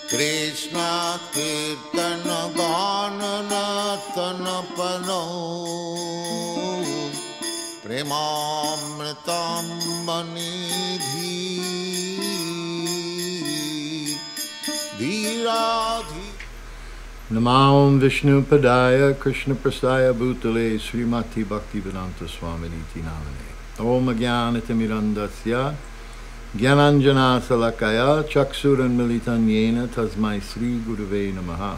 Krishna Kirtana Ganana Tanapano Premamritam Manidhi Dhiradhi Namam Vishnu Padaya Krishna Prasaya Bhutale Srimati Bhaktivedanta Swaminiti Namane Om Jnanatimirandasya Jnananjana Salakaya Chaksuran Militan Yena Tasmai Sri Gurave Namaha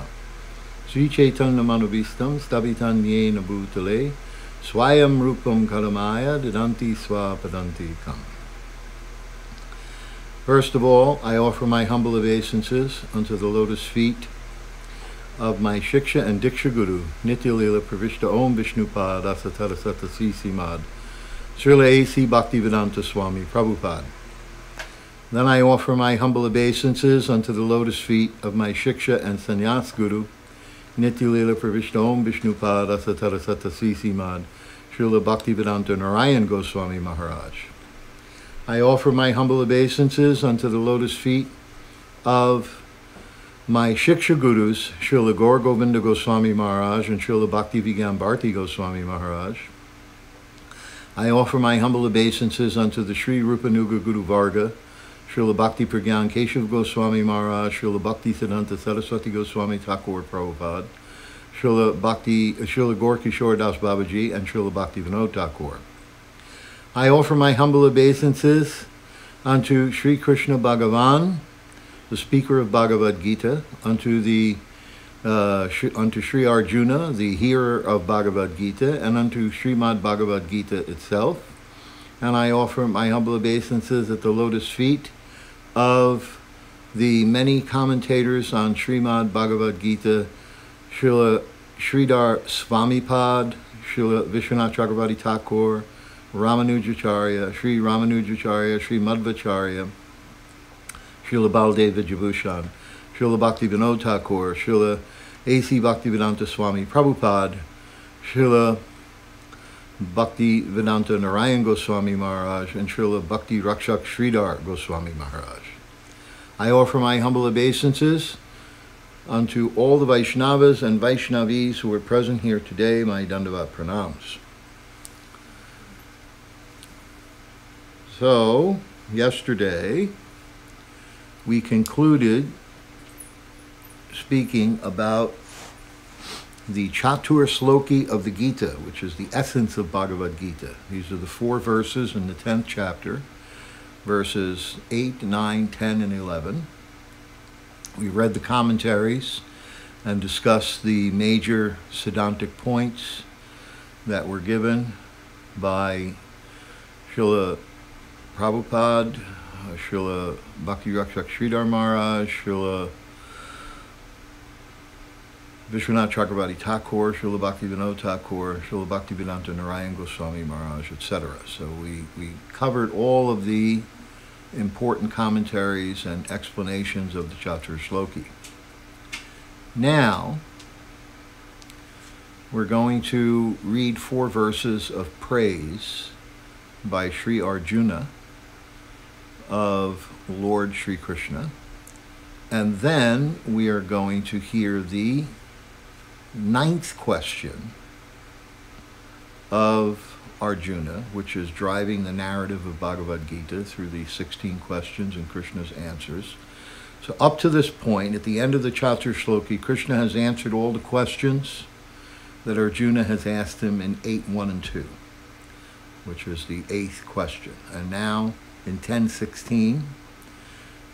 Sri Chaitanya Manubhistam Stabitan Yena Bhutale Swayam Rupam Kalamaya Didanti Swapadanti Kam. First of all, I offer my humble obeisances unto the lotus feet of my Shiksha and Diksha Guru, Nitya Lila Pravishta Om Vishnupad Asatarasata Sisimad, Srila A.C. Bhaktivedanta Swami Prabhupada. Then I offer my humble obeisances unto the lotus feet of my Shiksha and Sannyas Guru, Nitya Lila Pravishta Om Vishnupad Asatarasata Sisimad, Srila Bhaktivedanta Narayan Goswami Maharaj. I offer my humble obeisances unto the lotus feet of my Shiksha Gurus, Srila Gaur Govinda Goswami Maharaj and Srila Bhakti Vigyan Bharti Goswami Maharaj. I offer my humble obeisances unto the Sri Rupanuga Guru Varga, Srila Bhakti Pragyan Keshav Goswami Maharaj, Srila Bhakti Siddhanta Saraswati Goswami Thakur Prabhupada, Srila Gaur Kishore Das Babaji, and Srila Bhakti Vinod Thakur. I offer my humble obeisances unto Sri Krishna Bhagavan, the speaker of Bhagavad Gita, unto Sri Arjuna, the hearer of Bhagavad Gita, and unto Srimad Bhagavad Gita itself. And I offer my humble obeisances at the lotus feet of the many commentators on Srimad Bhagavad Gita, Srila Sridhar Swamipad, Srila Vishwanath Chakravarti Thakur, Ramanujacharya, Sri Ramanujacharya, Sri Madhvacharya, Srila Baldev Vijabhushan, Srila Bhakti Vinod Thakur, Srila A.C. Bhaktivedanta Swami Prabhupada, Srila Bhakti Vedanta Narayan Goswami Maharaj, and Srila Bhakti Rakshak Sridhar Goswami Maharaj. I offer my humble obeisances unto all the Vaishnavas and Vaishnavis who are present here today, my Dandavat Pranams. So, yesterday, we concluded speaking about the Chatur Sloki of the Gita, which is the essence of Bhagavad Gita. These are the 4 verses in the 10th chapter, verses 8, 9, 10, and 11. We read the commentaries and discussed the major Siddhantic points that were given by Srila Prabhupada, Srila Bhakti Rakshak Sridhar Maharaj, Srila Vishwanath Chakravarti Thakur, Srila Bhakti Vinod Thakur, Srila Bhakti Vedanta Narayan Goswami Maharaj, etc. So we covered all of the important commentaries and explanations of the Chatur Shloki. Now, we're going to read 4 verses of praise by Sri Arjuna of Lord Sri Krishna, and then we are going to hear the 9th question of Arjuna, which is driving the narrative of Bhagavad Gita through the 16 questions and Krishna's answers. So up to this point, at the end of the Chatur Shloki, Krishna has answered all the questions that Arjuna has asked him in 8, 1, and 2, which is the 8th question. And now, in 10:16,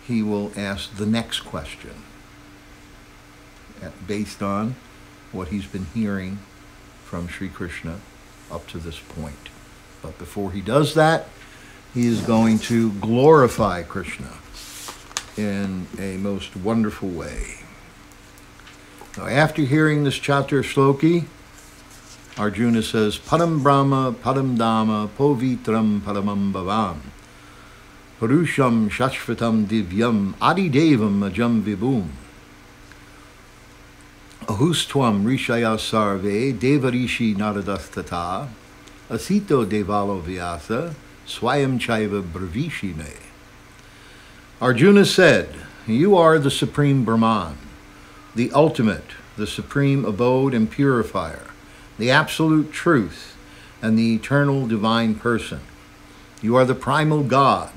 he will ask the next question, based on what he's been hearing from Sri Krishna up to this point. But before he does that, he is going to glorify Krishna in a most wonderful way. Now, after hearing this Chatur Shloki, Arjuna says, Padam Brahma, Padam Dhamma, Povitram Paramam Bhavam, Purusham Shashvatam Divyam, Adidevam Ajam Vibhum, Ahustvam Rishaya Sarve, Devarishi Naradastata, Asito Devalo Vyasa, Swayam Chaiva Bravishime. Arjuna said, you are the Supreme Brahman, the ultimate, the supreme abode and purifier, the absolute truth, and the eternal divine person. You are the primal God,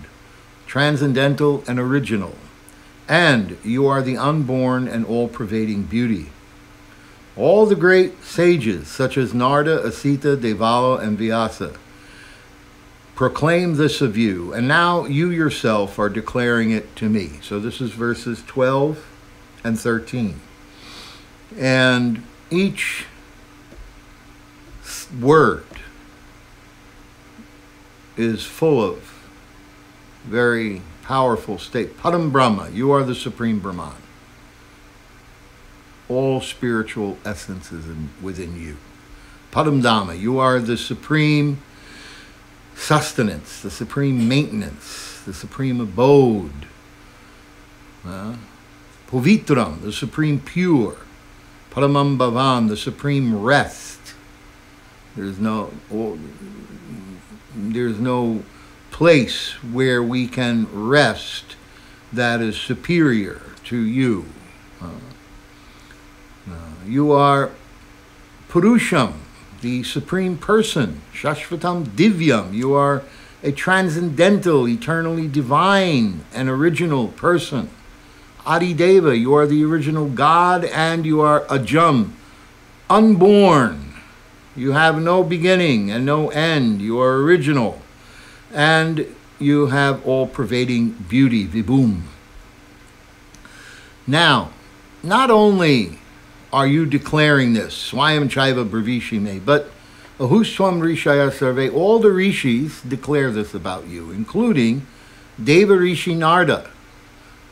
transcendental and original, and you are the unborn and all-pervading beauty. All the great sages, such as Narada, Asita, Devala, and Vyasa, proclaim this of you, and now you yourself are declaring it to me. So this is verses 12 and 13. And each word is full of very powerful state. Padam Brahma, you are the Supreme Brahman. All spiritual essences within you. Padam Dhamma, you are the supreme sustenance, the supreme maintenance, the supreme abode. Povitram, the supreme pure. Paramam Bhavam, the supreme rest. There's no place where we can rest that is superior to you. You are Purusham, the supreme person. Shashvatam Divyam, you are a transcendental, eternally divine and original person. Adideva, you are the original God, and you are Ajam, unborn. You have no beginning and no end. You are original. And you have all-pervading beauty, Vibhum. Now, not only are you declaring this, Swayam Chaiva Bravishime, but Ahushwam Rishaya Sarve, all the rishis declare this about you, including Deva Rishi Narda,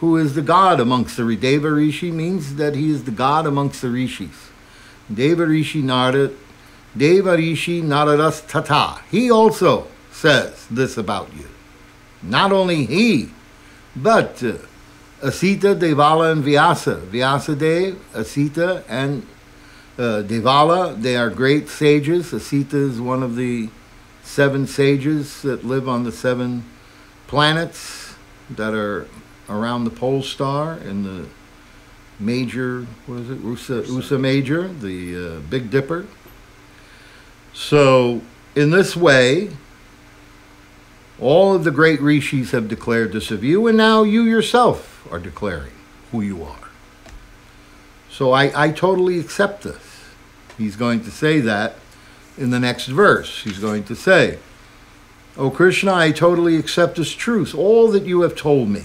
who is the god amongst the Deva Rishi means that he is the god amongst the rishis. Deva Rishi Narda, Deva Rishi Naradas Tata. He also says this about you. Not only he, but Asita, Devala, and Vyasa. Vyasadev, Asita, and Devala, they are great sages. Asita is one of the 7 sages that live on the 7 planets that are around the pole star in the major, what is it, Ursa Major, the Big Dipper. So, in this way, all of the great rishis have declared this of you, and now you yourself are declaring who you are. So I totally accept this. He's going to say that in the next verse. He's going to say, O Krishna, I totally accept as truth all that you have told me.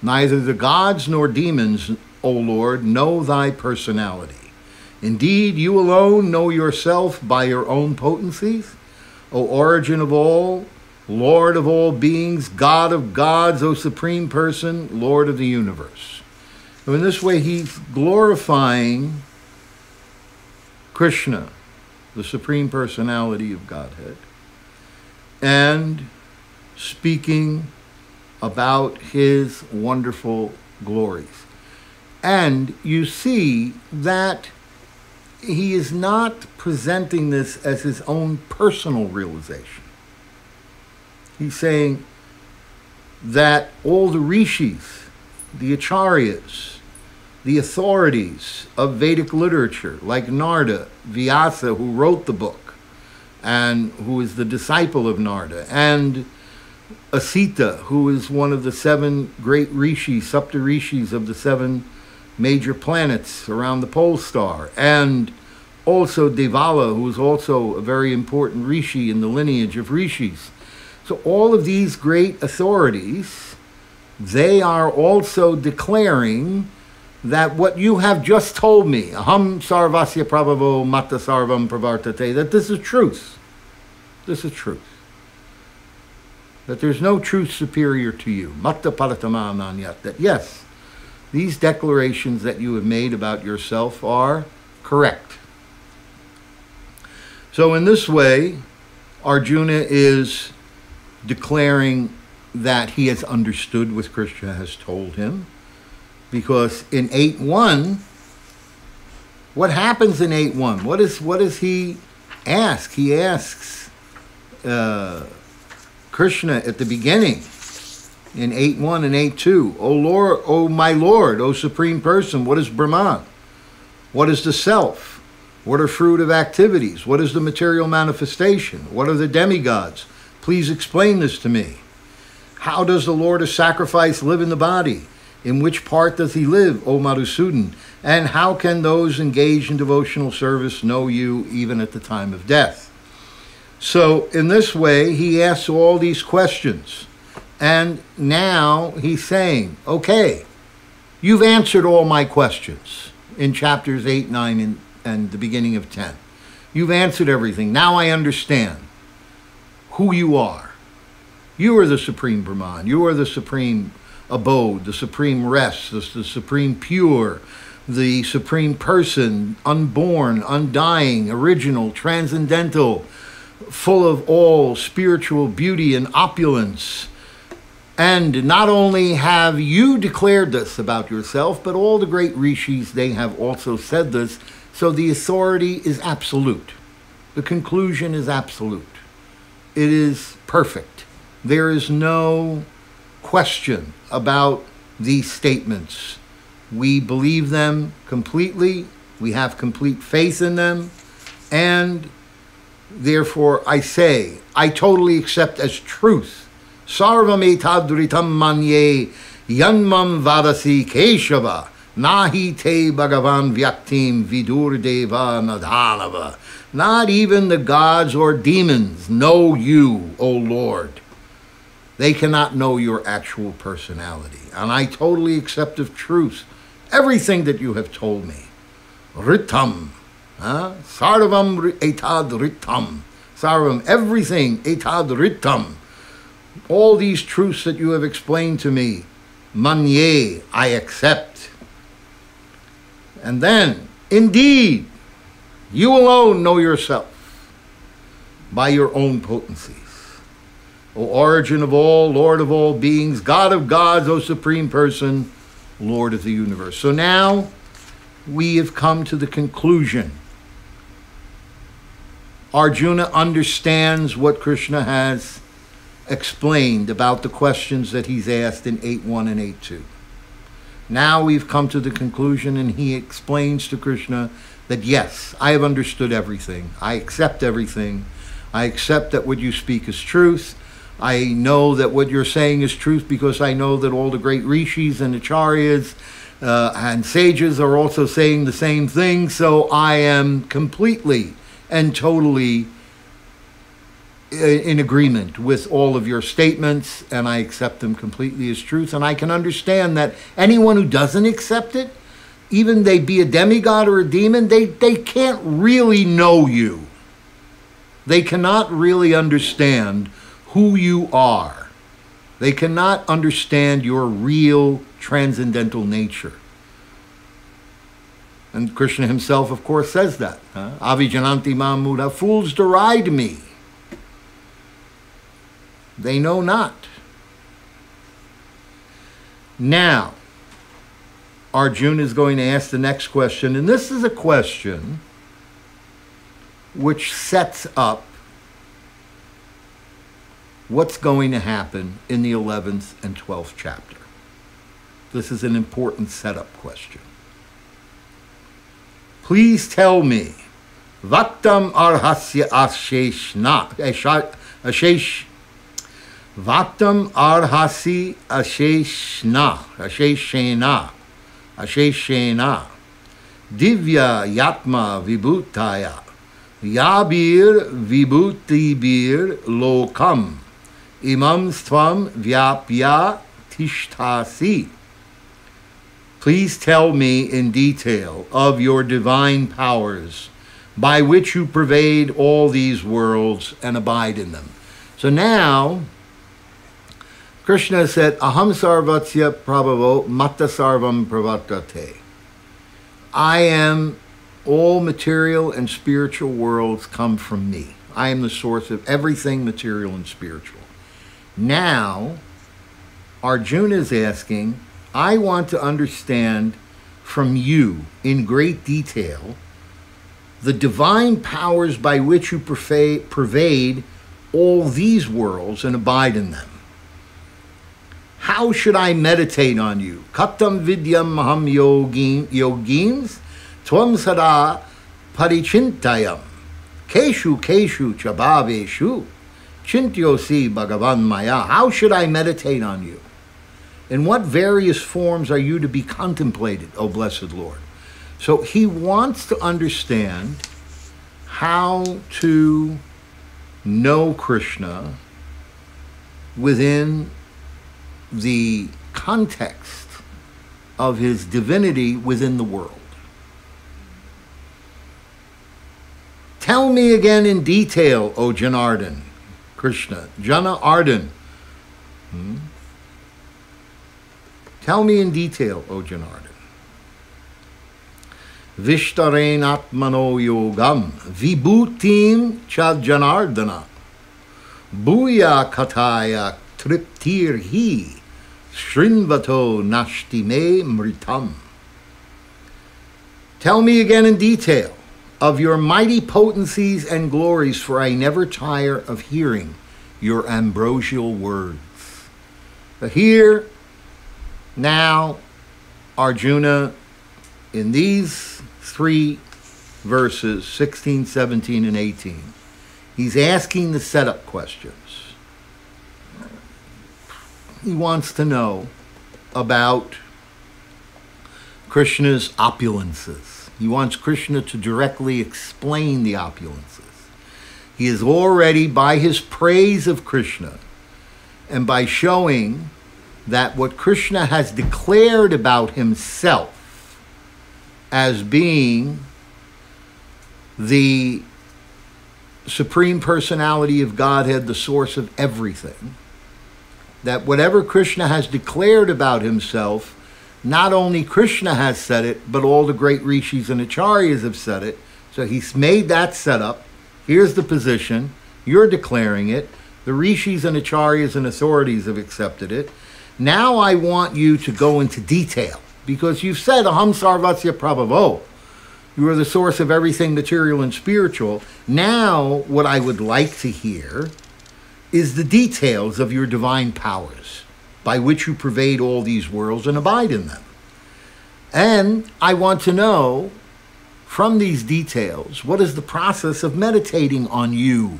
Neither the gods nor demons, O Lord, know thy personality. Indeed, you alone know yourself by your own potencies, O origin of all, Lord of all beings, God of gods, O supreme person, Lord of the universe. So in this way, he's glorifying Krishna, the supreme personality of Godhead, and speaking about his wonderful glories. And you see that he is not presenting this as his own personal realization. He's saying that all the rishis, the acharyas, the authorities of Vedic literature, like Narada, Vyasa, who wrote the book, and who is the disciple of Narada, and Asita, who is one of the 7 great rishis, Sapta rishis of the 7 major planets around the pole star, and also Devala, who is also a very important rishi in the lineage of rishis. So all of these great authorities, they are also declaring that what you have just told me, aham sarvasya prabhavo mata sarvam pravartate, that this is truth. This is truth. That there's no truth superior to you. Mata paratama ananyat. That yes, these declarations that you have made about yourself are correct. So in this way, Arjuna is declaring that he has understood what Krishna has told him, because in 8.1, what happens in 8.1? What does he ask? He asks Krishna at the beginning, in 8.1 and 8.2. O Lord, O my Lord, O Supreme Person, what is Brahman? What is the self? What are fruitive activities? What is the material manifestation? What are the demigods? Please explain this to me. How does the Lord of Sacrifice live in the body? In which part does he live, O Madhusudan? And how can those engaged in devotional service know you even at the time of death? So in this way, he asks all these questions. And now he's saying, okay, you've answered all my questions in chapters 8, 9, and the beginning of 10. You've answered everything. Now I understand who you are. You are the Supreme Brahman. You are the Supreme Abode, the Supreme Rest, the Supreme Pure, the Supreme Person, unborn, undying, original, transcendental, full of all spiritual beauty and opulence. And not only have you declared this about yourself, but all the great rishis, they have also said this. So the authority is absolute. The conclusion is absolute. It is perfect. There is no question about these statements. We believe them completely. We have complete faith in them. And therefore, I say, I totally accept as truth. Sarvam etadritam manye yanmam vadasi keshava nahi te bhagavan vyaktim vidur deva nadhanava. Not even the gods or demons know you, O Lord. They cannot know your actual personality. And I totally accept of truth everything that you have told me. Ritam. Sarvam etad ritam. Sarvam, everything etad ritam. All these truths that you have explained to me, manye, I accept. And then, indeed, you alone know yourself by your own potencies. O origin of all, Lord of all beings, God of gods, O Supreme Person, Lord of the universe. So now we have come to the conclusion. Arjuna understands what Krishna has explained about the questions that he's asked in 8.1 and 8.2. Now we've come to the conclusion, and he explains to Krishna that yes, I have understood everything. I accept everything. I accept that what you speak is truth. I know that what you're saying is truth because I know that all the great rishis and acharyas and sages are also saying the same thing. So I am completely and totally in agreement with all of your statements, and I accept them completely as truth. And I can understand that anyone who doesn't accept it, even they be a demigod or a demon, they can't really know you. They cannot really understand who you are. They cannot understand your real transcendental nature. And Krishna himself, of course, says that. Avijananti Mamuda, fools deride me. They know not. Now, Arjuna is going to ask the next question, and this is a question which sets up what's going to happen in the 11th and 12th chapter. This is an important setup question. Please tell me, Vaktam arhasya Vaktam arhasi asheshena divya yatma vibhutaya yabir vibhutibir lokam imam stvam vyapya tishtasi. Please tell me in detail of your divine powers by which you pervade all these worlds and abide in them. So now, Krishna said, Aham sarvatsya prabhavo matta sarvam pravartate. I am, all material and spiritual worlds come from me. I am the source of everything material and spiritual. Now, Arjuna is asking, I want to understand from you in great detail the divine powers by which you pervade all these worlds and abide in them. How should I meditate on you? Katam vidyam maham yogims tvam sada parichintayam keshu keshu chabhaveshu chintyosi bhagavan maya. How should I meditate on you? In what various forms are you to be contemplated, O blessed Lord? So he wants to understand how to know Krishna within the context of his divinity within the world. Tell me again in detail, O Janardhan, Krishna, Jana Ardhan. Tell me in detail, O Janardhan. Vishtaren atmano yogam vibhutim cha Janardhana bhuya kataya triptirhi Shrinvato nashti me mritam. Tell me again in detail of your mighty potencies and glories, for I never tire of hearing your ambrosial words. But here, now, Arjuna, in these 3 verses, 16, 17, and 18, he's asking the setup questions. He wants to know about Krishna's opulences. He wants Krishna to directly explain the opulences. He is already, by his praise of Krishna, and by showing that what Krishna has declared about himself as being the Supreme Personality of Godhead, the source of everything, that whatever Krishna has declared about himself, not only Krishna has said it, but all the great rishis and acharyas have said it. So he's made that setup. Here's the position. You're declaring it. The rishis and acharyas and authorities have accepted it. Now I want you to go into detail, because you've said, Aham sarvasya prabhavo. You are the source of everything material and spiritual. Now what I would like to hear is the details of your divine powers, by which you pervade all these worlds and abide in them. And I want to know, from these details, what is the process of meditating on you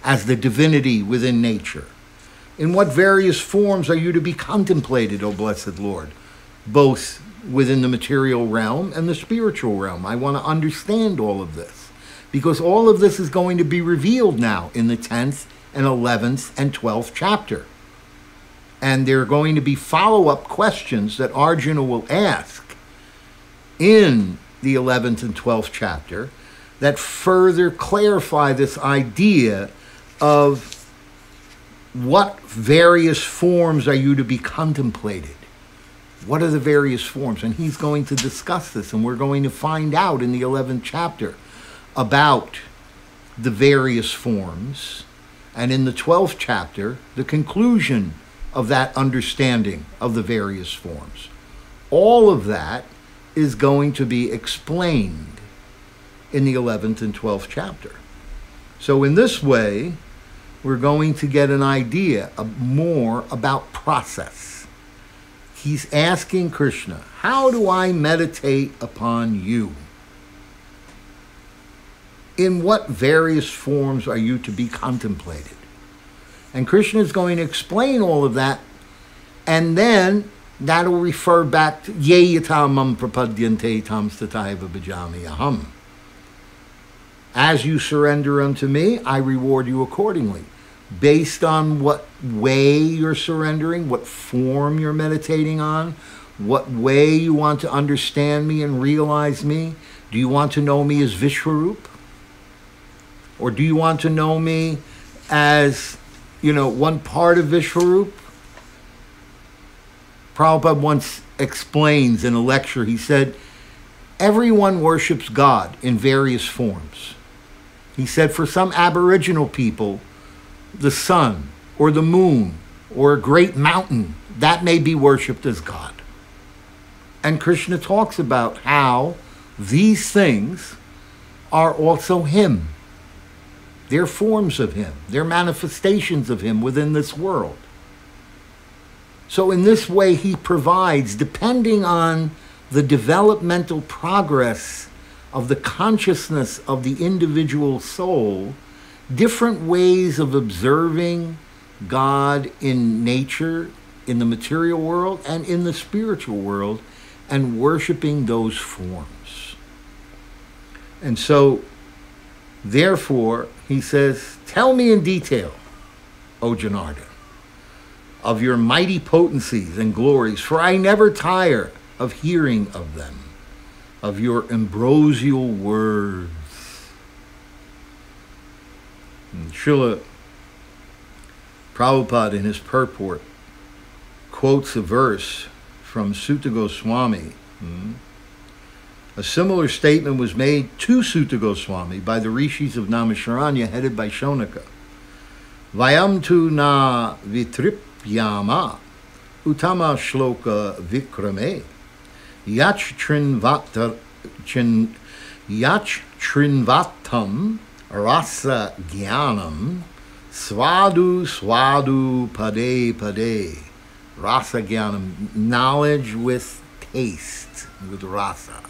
as the divinity within nature? In what various forms are you to be contemplated, O blessed Lord, both within the material realm and the spiritual realm? I want to understand all of this, because all of this is going to be revealed now in the 10th and 11th and 12th chapter. And there are going to be follow-up questions that Arjuna will ask in the 11th and 12th chapter that further clarify this idea of what various forms are you to be contemplated. What are the various forms? And he's going to discuss this, and we're going to find out in the 11th chapter about the various forms. And in the 12th chapter, the conclusion of that understanding of the various forms. All of that is going to be explained in the 11th and 12th chapter. So in this way, we're going to get an idea of more about process. He's asking Krishna, how do I meditate upon you? In what various forms are you to be contemplated? And Krishna is going to explain all of that, and then that'll refer back to ye yatamam prapadyante tam stataiva bhajami aham. As you surrender unto me, I reward you accordingly. Based on what way you're surrendering, what form you're meditating on, what way you want to understand me and realize me. Do you want to know me as Vishwarup? Or do you want to know me as, one part of Vishwarup? Prabhupada once explains in a lecture, he said, everyone worships God in various forms. He said for some Aboriginal people, the sun or the moon or a great mountain, that may be worshipped as God. And Krishna talks about how these things are also Him. They're forms of Him. They're manifestations of Him within this world. So in this way, he provides, depending on the developmental progress of the consciousness of the individual soul, different ways of observing God in nature, in the material world, and in the spiritual world, and worshiping those forms. And so, therefore, he says, tell me in detail, O Janardhan, of your mighty potencies and glories, for I never tire of hearing of them, of your ambrosial words. And Srila Prabhupada, in his purport, quotes a verse from Sutta Goswami. A similar statement was made to Sutta Goswami by the rishis of Naimisharanya, headed by Shonaka. Vayam tu na vitripyama utama shloka vikrame yach trinvatam rasa jnanam swadu swadu pade pade. Rasa jnanam, knowledge with taste, with rasa,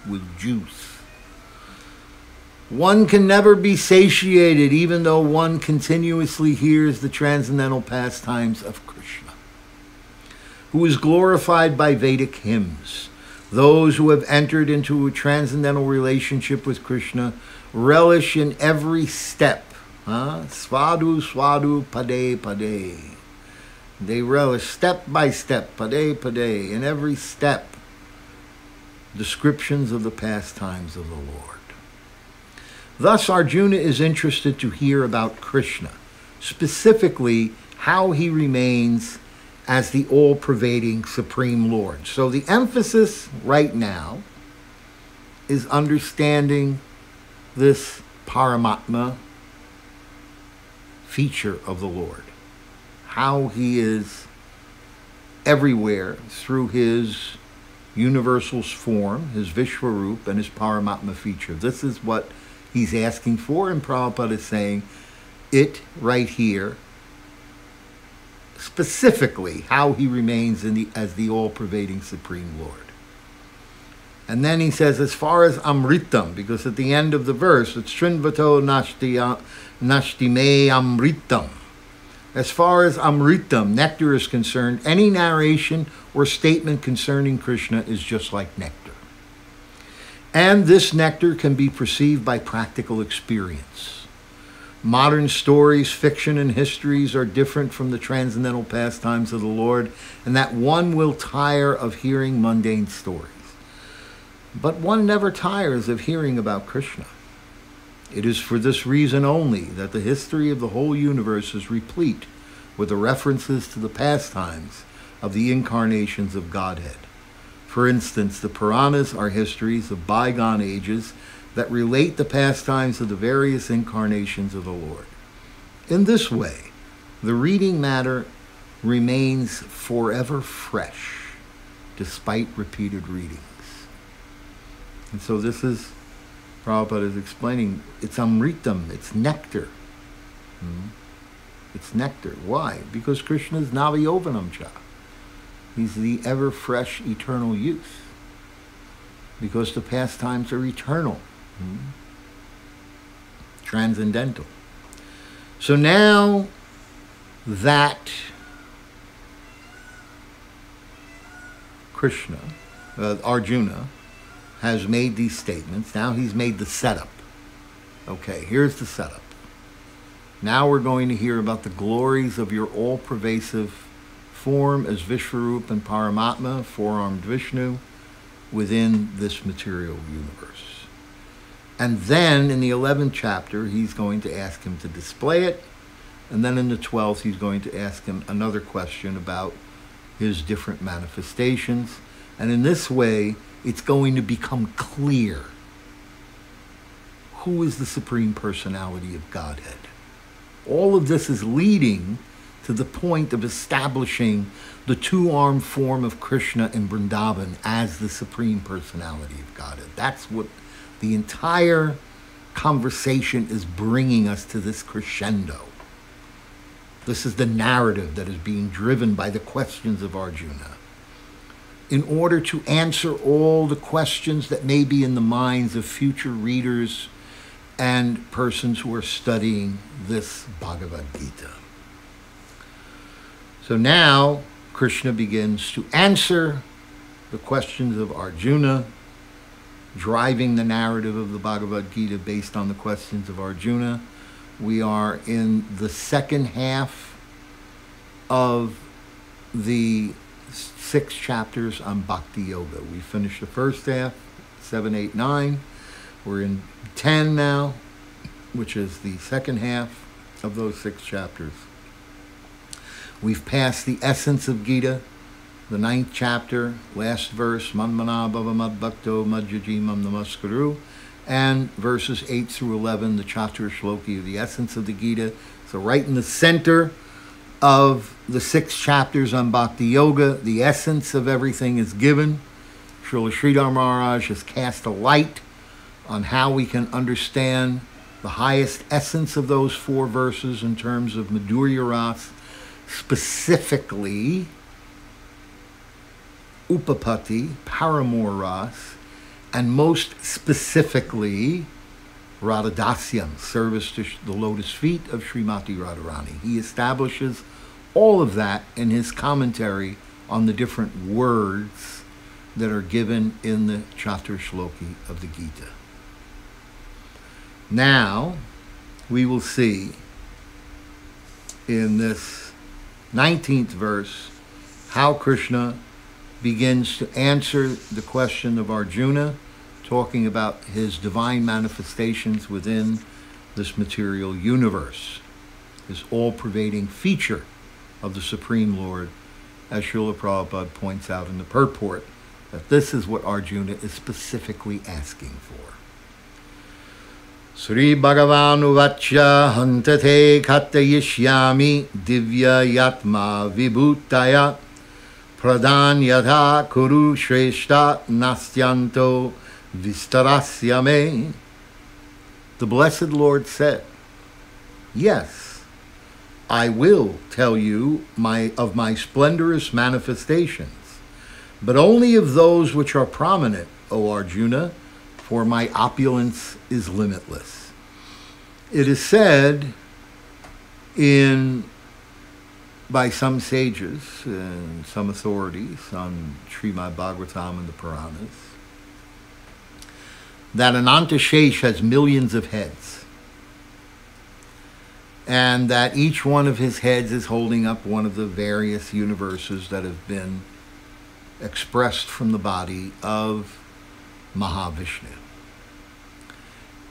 with juice. One can never be satiated, even though one continuously hears the transcendental pastimes of Krishna, who is glorified by Vedic hymns. Those who have entered into a transcendental relationship with Krishna relish in every step. Svadu, svadu, pade, pade. They relish step by step, pade, pade, in every step, descriptions of the pastimes of the Lord. Thus, Arjuna is interested to hear about Krishna, specifically how he remains as the all-pervading Supreme Lord. So the emphasis right now is understanding this Paramatma feature of the Lord, how he is everywhere through his universal form, his Vishwarup, and his Paramatma feature. This is what he's asking for, and Prabhupada is saying it right here, specifically how he remains as the all-pervading Supreme Lord. And then he says, as far as Amritam, because at the end of the verse, it's Srinvato Nashtime Amritam. As far as Amritam, nectar, is concerned, any narration or statement concerning Krishna is just like nectar. And this nectar can be perceived by practical experience. Modern stories, fiction, and histories are different from the transcendental pastimes of the Lord, and that one will tire of hearing mundane stories. But one never tires of hearing about Krishna. It is for this reason only that the history of the whole universe is replete with the references to the pastimes of the incarnations of Godhead. For instance, the Puranas are histories of bygone ages that relate the pastimes of the various incarnations of the Lord. In this way, the reading matter remains forever fresh, despite repeated readings. And so this is, Prabhupada is explaining, it's Amritam, it's nectar. It's nectar. Why? Because Krishna is Navayovanam Cha. He's the ever-fresh, eternal youth. Because the pastimes are eternal. Transcendental. So now that Krishna, Arjuna, has made these statements, now he's made the setup. Okay, here's the setup. Now we're going to hear about the glories of your all-pervasive form as Vishwarup and Paramatma, four-armed Vishnu, within this material universe. And then in the 11th chapter, he's going to ask him to display it. And then in the 12th, he's going to ask him another question about his different manifestations. And in this way, it's going to become clear who is the Supreme Personality of Godhead. All of this is leading to the point of establishing the two-armed form of Krishna in Vrindavan as the Supreme Personality of Godhead. That's what the entire conversation is bringing us to, this crescendo. This is the narrative that is being driven by the questions of Arjuna, in order to answer all the questions that may be in the minds of future readers and persons who are studying this Bhagavad Gita. So now Krishna begins to answer the questions of Arjuna, driving the narrative of the Bhagavad Gita based on the questions of Arjuna. We are in the second half of the 6 chapters on Bhakti Yoga. We finished the first half, 7, 8, 9. We're in 10 now, which is the second half of those 6 chapters. We've passed the essence of Gita, the 9th chapter, last verse, Manmana Bhava Mad Bhakto Madhyajimam Namaskaru, and verses 8 through 11, the Chatur Shloki of the essence of the Gita. So right in the center of the 6 chapters on Bhakti Yoga, the essence of everything is given. Srila Sridhar Maharaj has cast a light on how we can understand the highest essence of those 4 verses in terms of Madhurya Ras, specifically Upapati, Paramour Ras, and most specifically Radhadasyam, service to the lotus feet of Srimati Radharani. He establishes all of that in his commentary on the different words that are given in the Chatur Shloki of the Gita. Now, we will see in this 19th verse how Krishna begins to answer the question of Arjuna, talking about his divine manifestations within this material universe, this all-pervading feature of the Supreme Lord, as Srila Prabhupada points out in the purport, that this is what Arjuna is specifically asking for. Sri Bhagavan Uvacha Hantate Khatayishyami Divya Yatma Vibhutaya Pradhan Yatha Kuru Shreshta Nastyanto Vistarasya Me. The Blessed Lord said, yes, I will tell you of my splendorous manifestations, but only of those which are prominent, O Arjuna, for my opulence is limitless. It is said by some sages and some authorities on Srimad Bhagavatam and the Puranas that Anantashesh has millions of heads, and that each one of his heads is holding up one of the various universes that have been expressed from the body of Mahavishnu.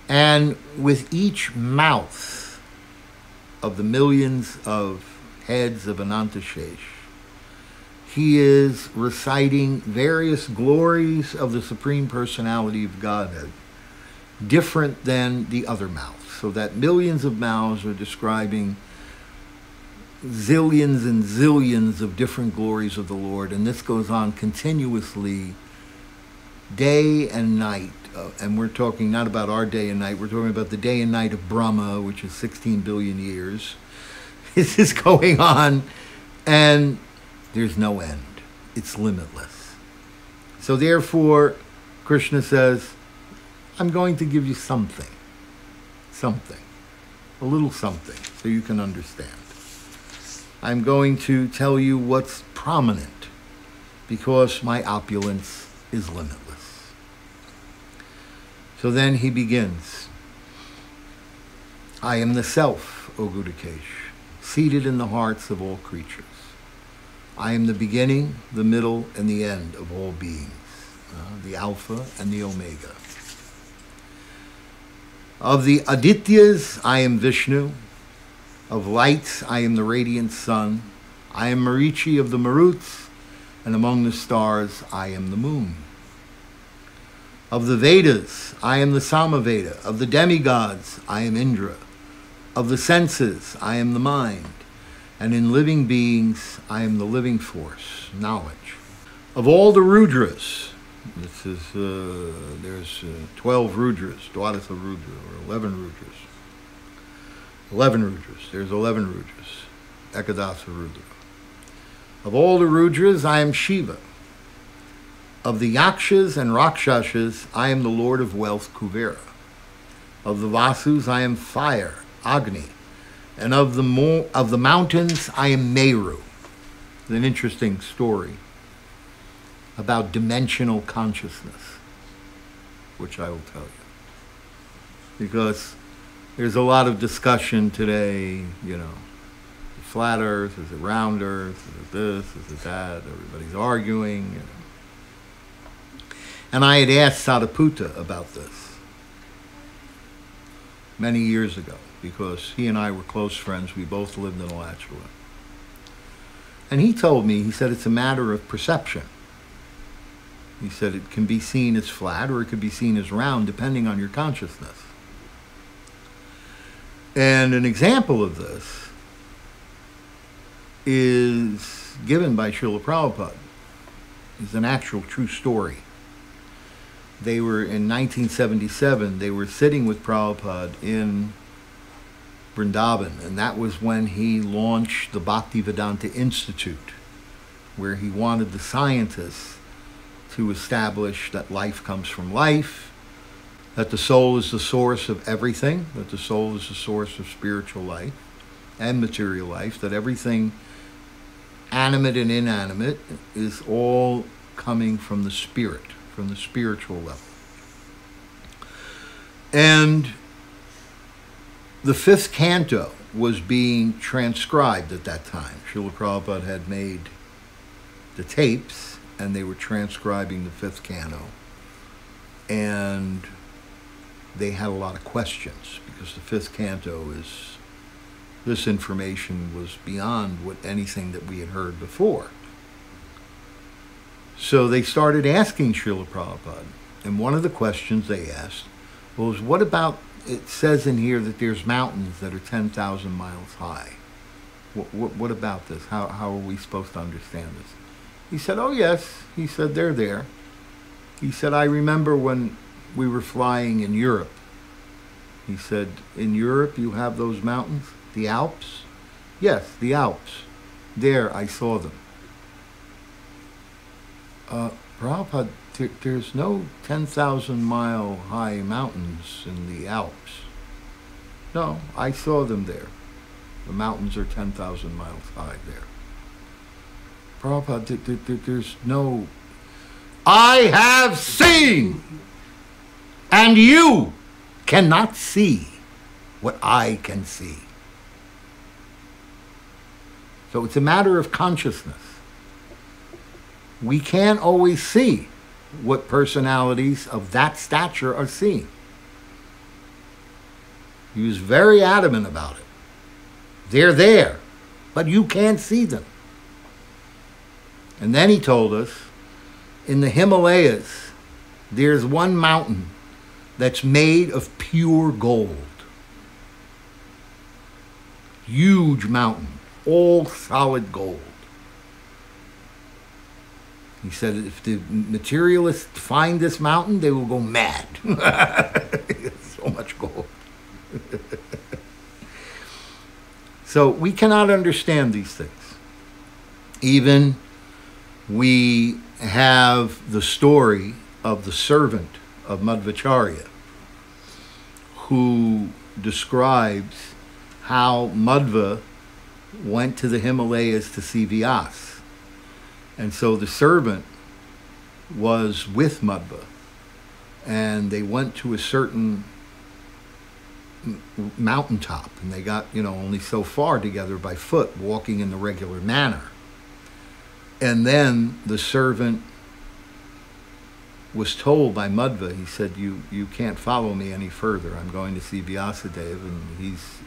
And with each mouth of the millions of heads of Anantashesh, he is reciting various glories of the Supreme Personality of Godhead, different than the other mouths. So that millions of mouths are describing zillions and zillions of different glories of the Lord, and this goes on continuously, day and night. And we're talking not about our day and night, we're talking about the day and night of Brahma, which is 16 billion years. This is going on, and there's no end. It's limitless. So therefore, Krishna says, I'm going to give you something, a little something, so you can understand. I'm going to tell you what's prominent, because my opulence is limitless. So then he begins. I am the Self, O Gudakesh, seated in the hearts of all creatures. I am the beginning, the middle, and the end of all beings, the Alpha and the Omega. Of the Adityas, I am Vishnu. Of lights, I am the radiant sun. I am Marichi of the Maruts, and among the stars, I am the moon. Of the Vedas, I am the Samaveda. Of the demigods, I am Indra. Of the senses, I am the mind. And in living beings, I am the living force, knowledge. Of all the Rudras, this is, there's 12 Rudras, Dwadasa Rudra, or 11 Rudras. 11 Rudras, there's 11 Rudras. Ekadasa Rudra. Of all the Rudras, I am Shiva. Of the Yakshas and Rakshasas, I am the Lord of Wealth, Kuvera. Of the Vasus, I am fire, Agni. And of the mountains, I am Meru. It's an interesting story about dimensional consciousness, which I will tell you. Because there's a lot of discussion today, you know, flat earth, is it round earth, is it this, is it that, everybody's arguing. You know. And I had asked Sadaputta about this many years ago, because he and I were close friends. We both lived in Alachua. And he told me, he said, it's a matter of perception. He said it can be seen as flat or it could be seen as round, depending on your consciousness. And an example of this is given by Srila Prabhupada. It's an actual true story. They were, in 1977, they were sitting with Prabhupada in Vrindavan, and that was when he launched the Bhaktivedanta Institute, where he wanted the scientists to establish that life comes from life, that the soul is the source of everything, that the soul is the source of spiritual life and material life, that everything animate and inanimate is all coming from the spirit, from the spiritual level. And the 5th canto was being transcribed at that time. Srila Prabhupada had made the tapes, and they were transcribing the 5th canto. And they had a lot of questions, because the 5th canto is, this information was beyond what anything that we had heard before. So they started asking Srila Prabhupada, and one of the questions they asked was, what about, it says in here that there's mountains that are 10,000 miles high. What about this? How are we supposed to understand this? He said, oh yes. He said, they're there. He said, I remember when we were flying in Europe. He said, in Europe you have those mountains? The Alps? Yes, the Alps. There, I saw them. Prabhupada, there's no 10,000 mile high mountains in the Alps. No, I saw them there. The mountains are 10,000 miles high there. Prabhupada, there's no... I have seen, and you cannot see what I can see. So it's a matter of consciousness. We can't always see what personalities of that stature are seeing. He was very adamant about it. They're there, but you can't see them. And then he told us, in the Himalayas, there's one mountain that's made of pure gold. Huge mountain, all solid gold. He said, if the materialists find this mountain, they will go mad. So much gold. So we cannot understand these things. Even we have the story of the servant of Madhvacharya, who describes how Madhva went to the Himalayas to see Vyas. And so the servant was with Madhva, and they went to a certain mountaintop, and they got, only so far together by foot, walking in the regular manner. And then the servant was told by Madhva, he said, you can't follow me any further. I'm going to see Vyasadeva, and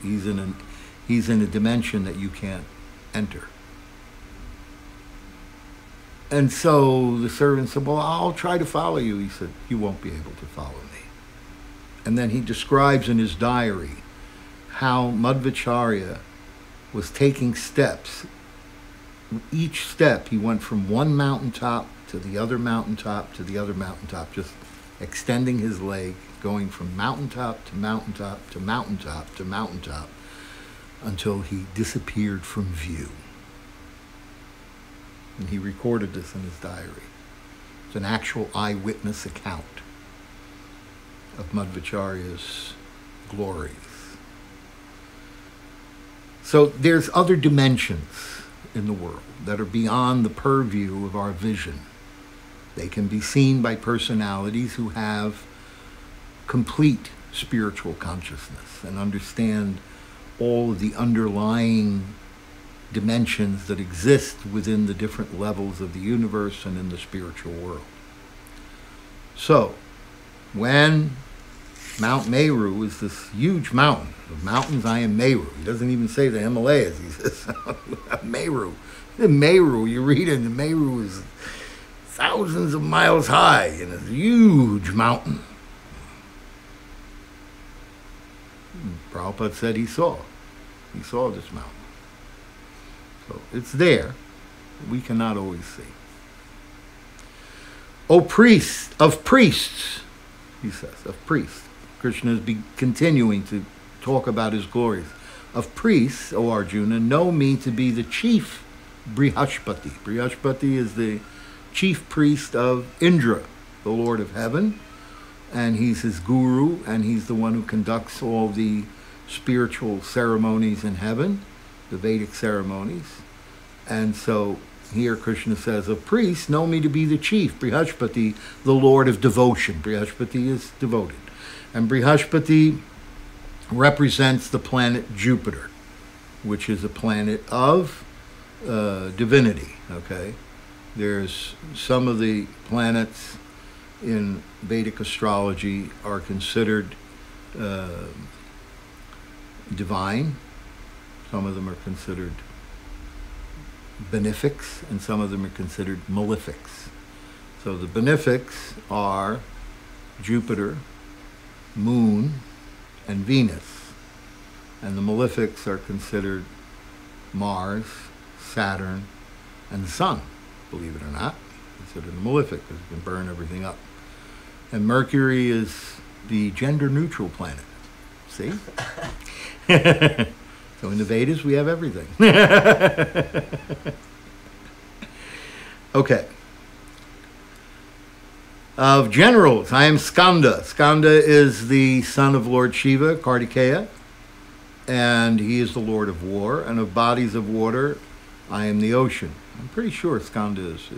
he's in a dimension that you can't enter. And so the servant said, well, I'll try to follow you. He said, you won't be able to follow me. And then he describes in his diary how Madhvacharya was taking steps. Each step, he went from one mountaintop to the other mountaintop to the other mountaintop, just extending his leg, going from mountaintop to mountaintop to mountaintop to mountaintop, until he disappeared from view. And he recorded this in his diary. It's an actual eyewitness account of Madhvacharya's glories. So there's other dimensions in the world that are beyond the purview of our vision. They can be seen by personalities who have complete spiritual consciousness and understand all of the underlying dimensions that exist within the different levels of the universe and in the spiritual world. So, when Mount Meru is this huge mountain, of mountains I am Meru. He doesn't even say the Himalayas, he says Meru. The Meru, you read it, and Meru is thousands of miles high and a huge mountain. Prabhupada said he saw this mountain. So it's there. We cannot always see. O priest of priests, he says, of priests. Krishna is continuing to talk about his glories. Of priests, O Arjuna, know me to be the chief Brihaspati. Brihaspati is the chief priest of Indra, the Lord of Heaven, and he's his guru, and he's the one who conducts all the spiritual ceremonies in heaven, the Vedic ceremonies. And so here Krishna says, of priests know me to be the chief, Brihaspati, the Lord of devotion. Brihaspati is devoted. And Brihaspati represents the planet Jupiter, which is a planet of divinity, okay? There's some of the planets in Vedic astrology are considered divine. Some of them are considered benefics, and some of them are considered malefics. So the benefics are Jupiter, Moon, and Venus. And the malefics are considered Mars, Saturn, and the Sun. Believe it or not, considered a malefic because it can burn everything up. And Mercury is the gender-neutral planet. See? So in the Vedas, we have everything. Okay. Of generals, I am Skanda. Skanda is the son of Lord Shiva, Kartikeya, and he is the Lord of War. And of bodies of water, I am the ocean. I'm pretty sure Skanda is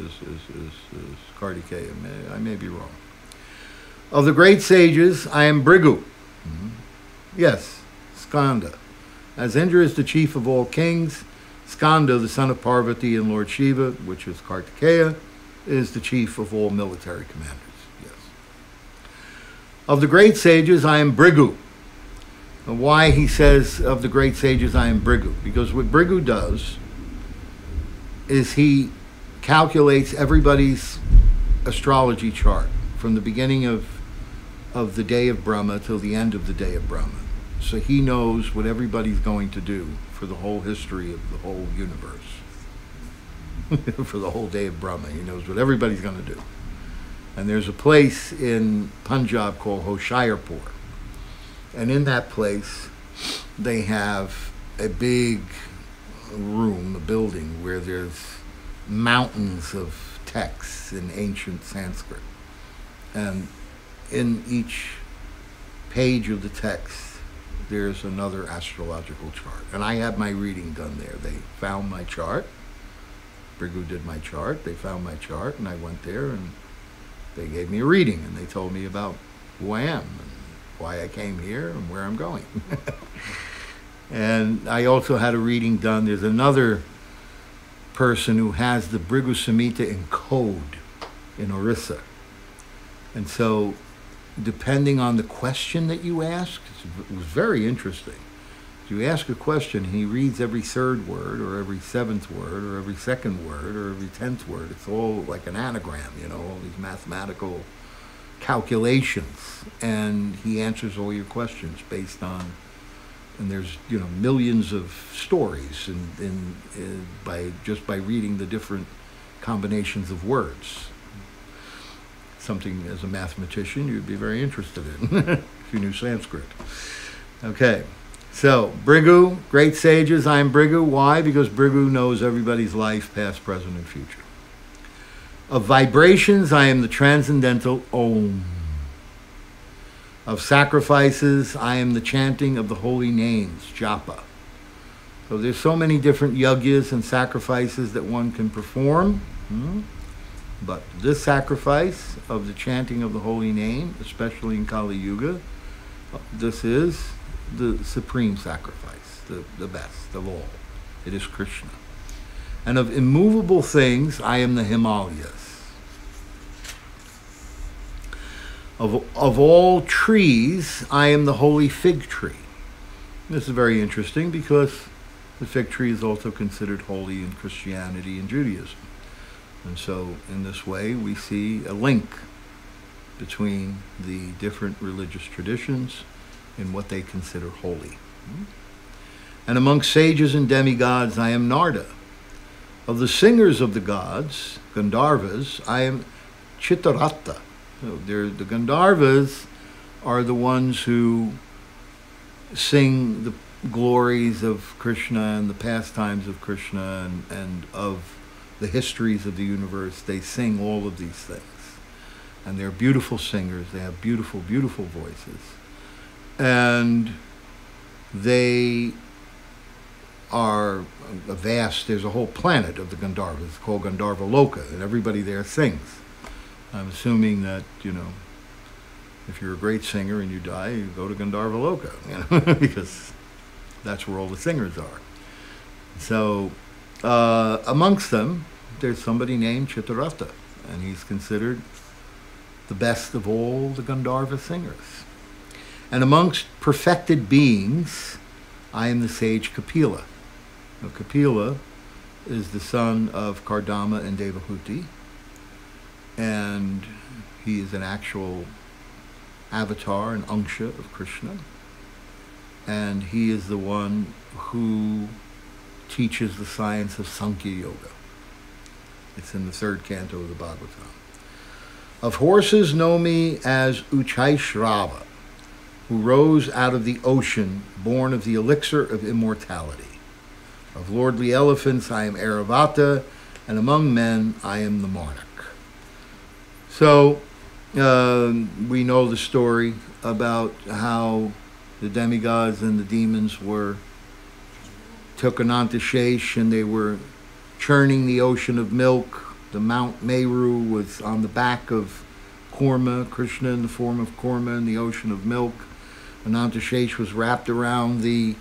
Kartikeya. I may be wrong. Of the great sages, I am Bhrigu. Yes, Skanda. As Indra is the chief of all kings, Skanda, the son of Parvati and Lord Shiva, which is Kartikeya, is the chief of all military commanders. Yes. Of the great sages, I am Bhrigu. And why he says of the great sages, I am Bhrigu? Because what Bhrigu does is he calculates everybody's astrology chart from the beginning of the day of Brahma till the end of the day of Brahma. So he knows what everybody's going to do for the whole history of the whole universe. For the whole day of Brahma, he knows what everybody's going to do. And there's a place in Punjab called Hoshiarpur. And in that place, they have a big room, a building, where there's mountains of texts in ancient Sanskrit. And in each page of the text, there's another astrological chart. And I had my reading done there. They found my chart. Bhrigu did my chart. They found my chart, and I went there, and they gave me a reading, and they told me about who I am, and why I came here, and where I'm going. And I also had a reading done. There's another person who has the Bhrigu Samhita in code in Orissa. And so, depending on the question that you ask, it was very interesting. You ask a question, he reads every third word, or every seventh word, or every second word, or every 10th word. It's all like an anagram, you know, all these mathematical calculations. And he answers all your questions based on, and there's, you know, millions of stories by reading the different combinations of words. Something as a mathematician you'd be very interested in if you knew Sanskrit. Okay. So, Brigu, great sages, I am Brigu. Why? Because Brigu knows everybody's life, past, present, and future. Of vibrations, I am the transcendental Om. Of sacrifices, I am the chanting of the holy names, Japa. So there's so many different yagyas and sacrifices that one can perform. But this sacrifice of the chanting of the holy name, especially in Kali Yuga, this is the supreme sacrifice, the best of all. It is Krishna. And of immovable things, I am the Himalayas. Of all trees, I am the holy fig tree. This is very interesting because the fig tree is also considered holy in Christianity and Judaism. And so in this way, we see a link between the different religious traditions in what they consider holy. And amongst sages and demigods, I am Narda. Of the singers of the gods, Gandharvas, I am Chitarata. So the Gandharvas are the ones who sing the glories of Krishna and the pastimes of Krishna and of the histories of the universe. They sing all of these things. And they're beautiful singers. They have beautiful, beautiful voices. And they are a vast, there's a whole planet of the Gandharvas called Gandharva Loka, and everybody there sings. I'm assuming that, if you're a great singer and you die, you go to Gandharva Loka, because that's where all the singers are. So, amongst them, there's somebody named Chitarata, and he's considered the best of all the Gandharva singers. And amongst perfected beings, I am the sage Kapila. Now, Kapila is the son of Kardama and Devahuti, and he is an actual avatar, an Angsha of Krishna, and he is the one who teaches the science of Sankhya Yoga. It's in the 3rd canto of the Bhagavatam. Of horses, know me as Uchaishrava, who rose out of the ocean, born of the elixir of immortality. Of lordly elephants, I am Airavata, and among men, I am the monarch. So, we know the story about how the demigods and the demons took Anantashesh, and they were churning the ocean of milk. The Mount Meru was on the back of Kurma, Krishna in the form of Kurma in the ocean of milk. Anantashesh was wrapped around the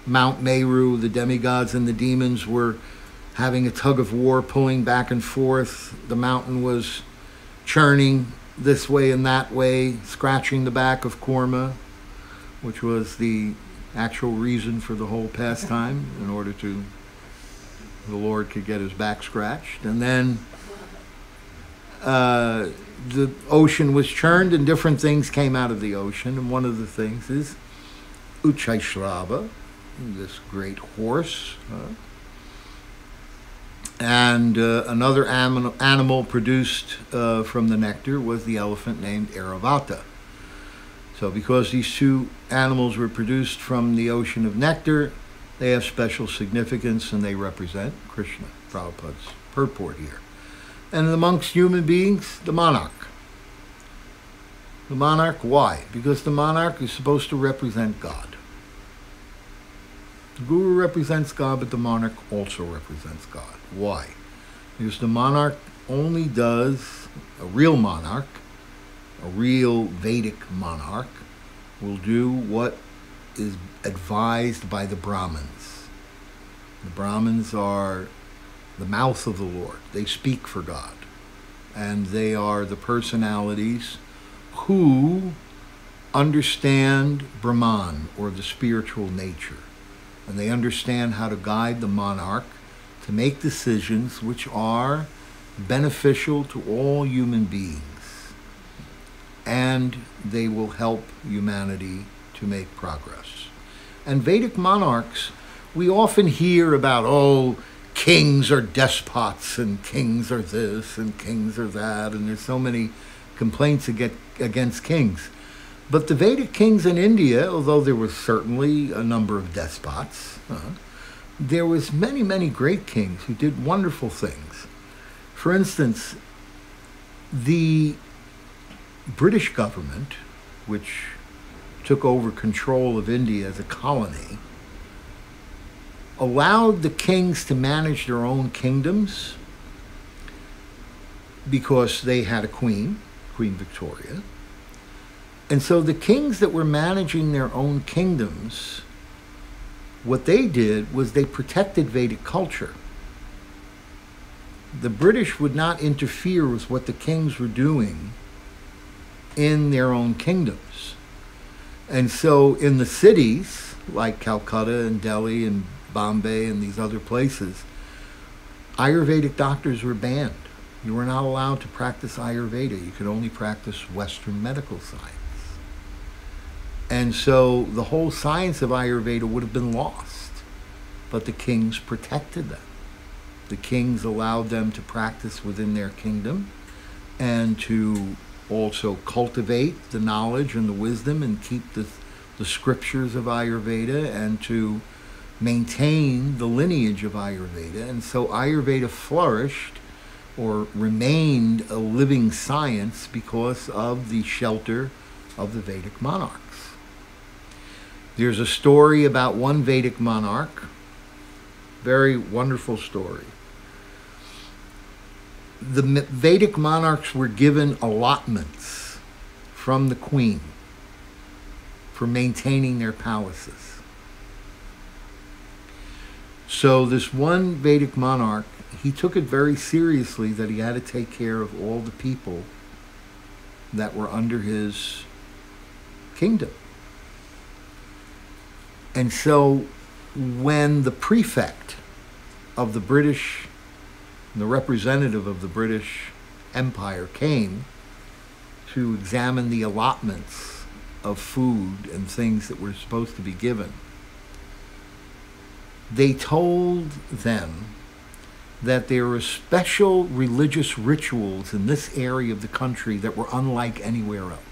Mount Meru. The demigods and the demons were having a tug of war, pulling back and forth. The mountain was churning this way and that way, scratching the back of Kurma, which was the actual reason for the whole pastime, in order to the Lord could get his back scratched. And then the ocean was churned and different things came out of the ocean, and one of the things is Uchaishrava, this great horse, and another animal produced from the nectar was the elephant named Airavata. So because these two animals were produced from the ocean of nectar, they have special significance and they represent Krishna, Prabhupada's purport here. And amongst human beings, the monarch. The monarch, why? Because the monarch is supposed to represent God. The guru represents God, but the monarch also represents God. Why? Because the monarch only does, a real monarch, a real Vedic monarch, will do what is advised by the Brahmins. The Brahmins are the mouth of the Lord. They speak for God. And they are the personalities who understand Brahman, or the spiritual nature. And they understand how to guide the monarch to make decisions which are beneficial to all human beings. And they will help humanity to make progress. And Vedic monarchs, we often hear about, kings are despots, and kings are this, and kings are that, and there's so many complaints against kings. But the Vedic kings in India, although there was certainly a number of despots, there was many, many great kings who did wonderful things. For instance, the British government, which took over control of India as a colony, allowed the kings to manage their own kingdoms because they had a queen, Queen Victoria. And so the kings that were managing their own kingdoms, what they did was they protected Vedic culture. The British would not interfere with what the kings were doing in their own kingdoms. And so in the cities, like Calcutta and Delhi and Bombay and these other places, Ayurvedic doctors were banned. You were not allowed to practice Ayurveda. You could only practice Western medical science. And so the whole science of Ayurveda would have been lost. But the kings protected them. The kings allowed them to practice within their kingdom and to also cultivate the knowledge and the wisdom and keep the scriptures of Ayurveda and to maintain the lineage of Ayurveda. And so Ayurveda flourished or remained a living science because of the shelter of the Vedic monarchs. There's a story about one Vedic monarch, very wonderful story. The Vedic monarchs were given allotments from the queen for maintaining their palaces. So this one Vedic monarch, he took it very seriously that he had to take care of all the people that were under his kingdom. And so when the prefect of the British, the representative of the British Empire came to examine the allotments of food and things that were supposed to be given, they told them that there were special religious rituals in this area of the country that were unlike anywhere else.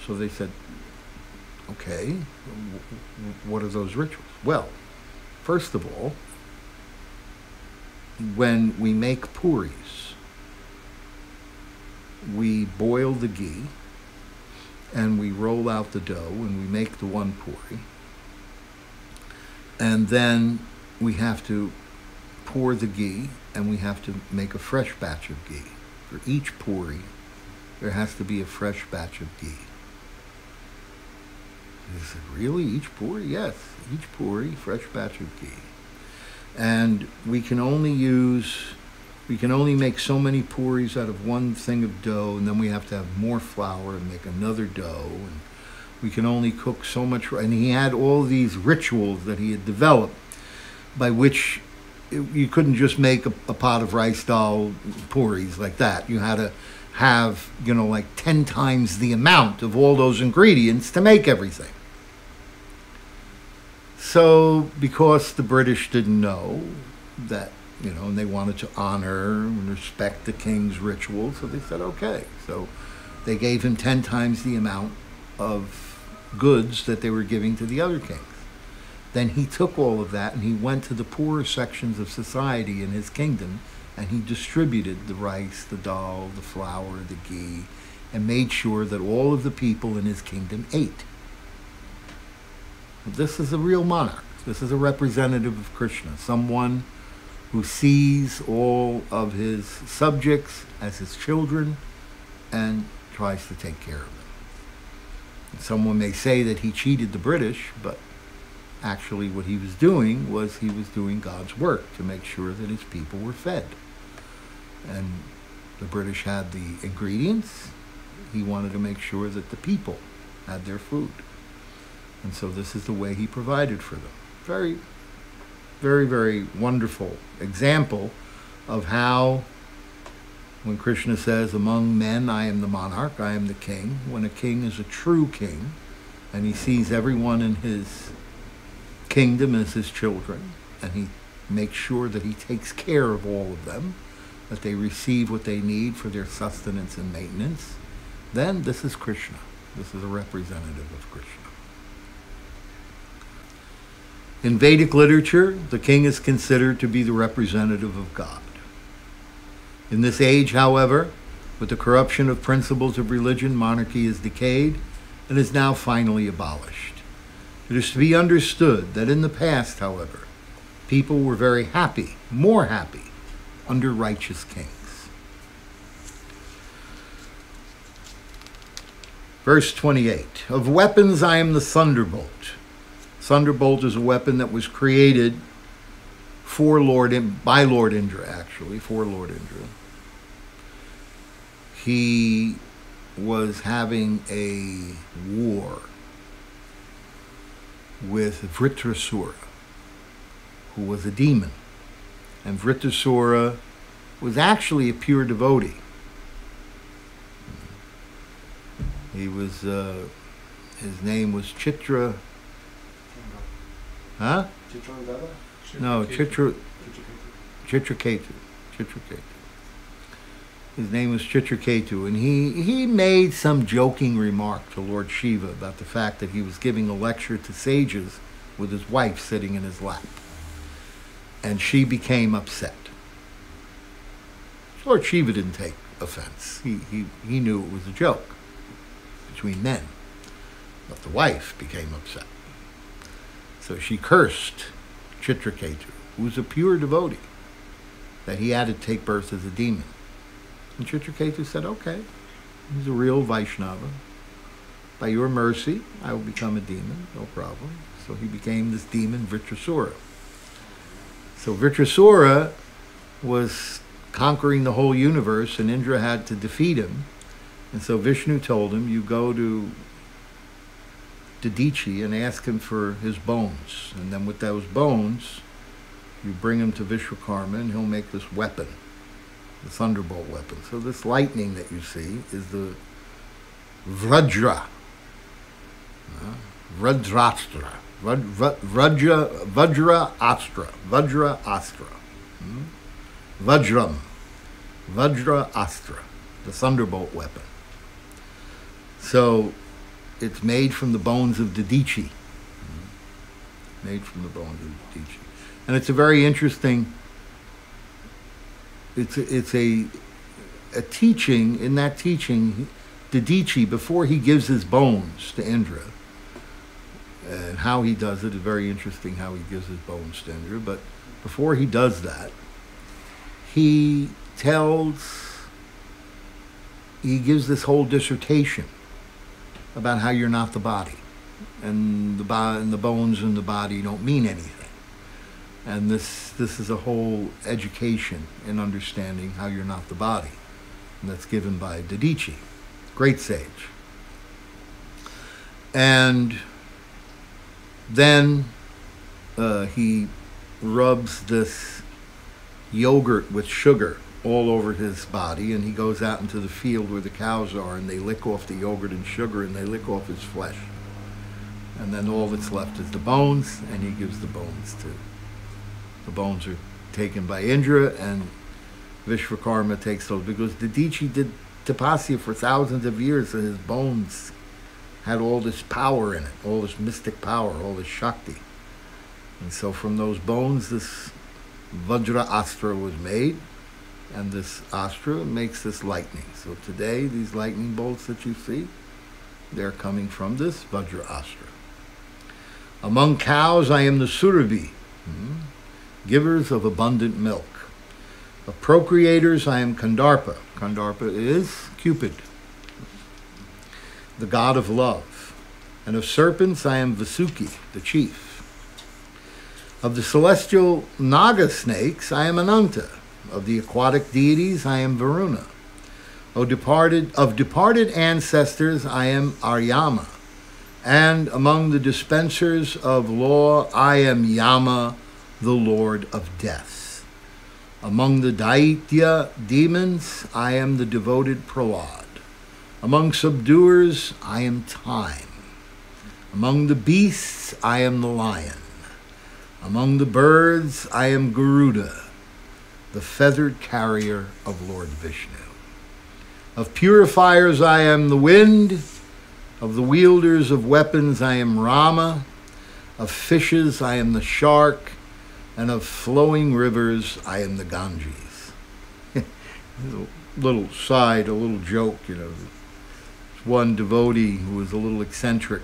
So they said, okay, what are those rituals? Well, first of all, when we make puris, we boil the ghee and we roll out the dough and we make the one puri. And then we have to pour the ghee and we have to make a fresh batch of ghee. For each puri, there has to be a fresh batch of ghee. He said, really? Each puri? Yes, each puri, fresh batch of ghee. And we can only make so many puris out of one thing of dough, and then we have to have more flour and make another dough, and we can only cook so much. And he had all these rituals that he had developed by which you couldn't just make a pot of rice dal puris like that. You had to have, like 10 times the amount of all those ingredients to make everything. So, because the British didn't know that, and they wanted to honor and respect the king's rituals, so they said, okay. So they gave him 10 times the amount of goods that they were giving to the other kings. Then he took all of that and he went to the poorer sections of society in his kingdom and he distributed the rice, the dal, the flour, the ghee, and made sure that all of the people in his kingdom ate. This is a real monarch. This is a representative of Krishna, someone who sees all of his subjects as his children and tries to take care of them. And someone may say that he cheated the British, but actually what he was doing God's work to make sure that his people were fed. And the British had the ingredients. He wanted to make sure that the people had their food. And so this is the way he provided for them. Very, very, very wonderful example of how, when Krishna says, among men I am the monarch, I am the king, when a king is a true king, and he sees everyone in his kingdom as his children, and he makes sure that he takes care of all of them, that they receive what they need for their sustenance and maintenance, then this is Krishna. This is a representative of Krishna. In Vedic literature, the king is considered to be the representative of God. In this age, however, with the corruption of principles of religion, monarchy is decayed and is now finally abolished. It is to be understood that in the past, however, people were very happy, more happy, under righteous kings. Verse 28, of weapons I am the thunderbolt. Thunderbolt is a weapon that was created by Lord Indra, actually, for Lord Indra. He was having a war with Vritrasura, who was a demon. And Vritrasura was actually a pure devotee. He was, his name was Chitra. Huh? No, Chitraketu. His name was Chitraketu, and he made some joking remark to Lord Shiva about the fact that he was giving a lecture to sages with his wife sitting in his lap. And she became upset. Lord Shiva didn't take offense. He knew it was a joke between men. But the wife became upset. So she cursed Chitraketu, who was a pure devotee, that he had to take birth as a demon. And Chitraketu said, okay, he's a real Vaishnava. By your mercy, I will become a demon, no problem. So he became this demon, Vritrasura. So Vritrasura was conquering the whole universe, and Indra had to defeat him. And so Vishnu told him, you go to Dadichi and ask him for his bones. And then with those bones, you bring him to Vishwakarma, and he'll make this weapon, the thunderbolt weapon. So this lightning that you see is the Vrajra. Vradrastra. Vajra Astra. Vajra Astra. Vajram. Vajra Astra. The thunderbolt weapon. So it's made from the bones of Dadichi. Made from the bones of Dadichi. And it's a very interesting, it's a teaching. In that teaching, Dadichi, before he gives his bones to Indra, and how he does it is very interesting, how he gives his bones to Indra, but before he does that, he gives this whole dissertation about how you're not the body, and the bones in the body don't mean anything. And this is a whole education in understanding how you're not the body, and that's given by Dadichi, great sage. And then he rubs this yogurt with sugar all over his body, and he goes out into the field where the cows are, and they lick off the yogurt and sugar, and they lick off his flesh. And then all that's left is the bones, and he gives the bones to... The bones are taken by Indra, and Vishwakarma takes those, because Dadichi did tapasya for thousands of years, and his bones had all this power in it, all this mystic power, all this Shakti. And so from those bones, this Vajra Astra was made, and this Astra makes this lightning. So today, these lightning bolts that you see, they're coming from this Vajra Astra. Among cows, I am the Surabhi, givers of abundant milk. Of procreators, I am Kandarpa. Kandarpa is Cupid, the god of love. And of serpents, I am Vasuki, the chief. Of the celestial Naga snakes, I am Ananta. Of the aquatic deities, I am Varuna. Of departed ancestors, I am Aryama. And among the dispensers of law, I am Yama, the Lord of Death. Among the Daitya demons, I am the devoted Prahlad. Among subduers, I am Time. Among the beasts, I am the lion. Among the birds, I am Garuda, the feathered carrier of Lord Vishnu. Of purifiers I am the wind. Of the wielders of weapons I am Rama. Of fishes I am the shark. And of flowing rivers I am the Ganges. A little side, a little joke, One devotee who was a little eccentric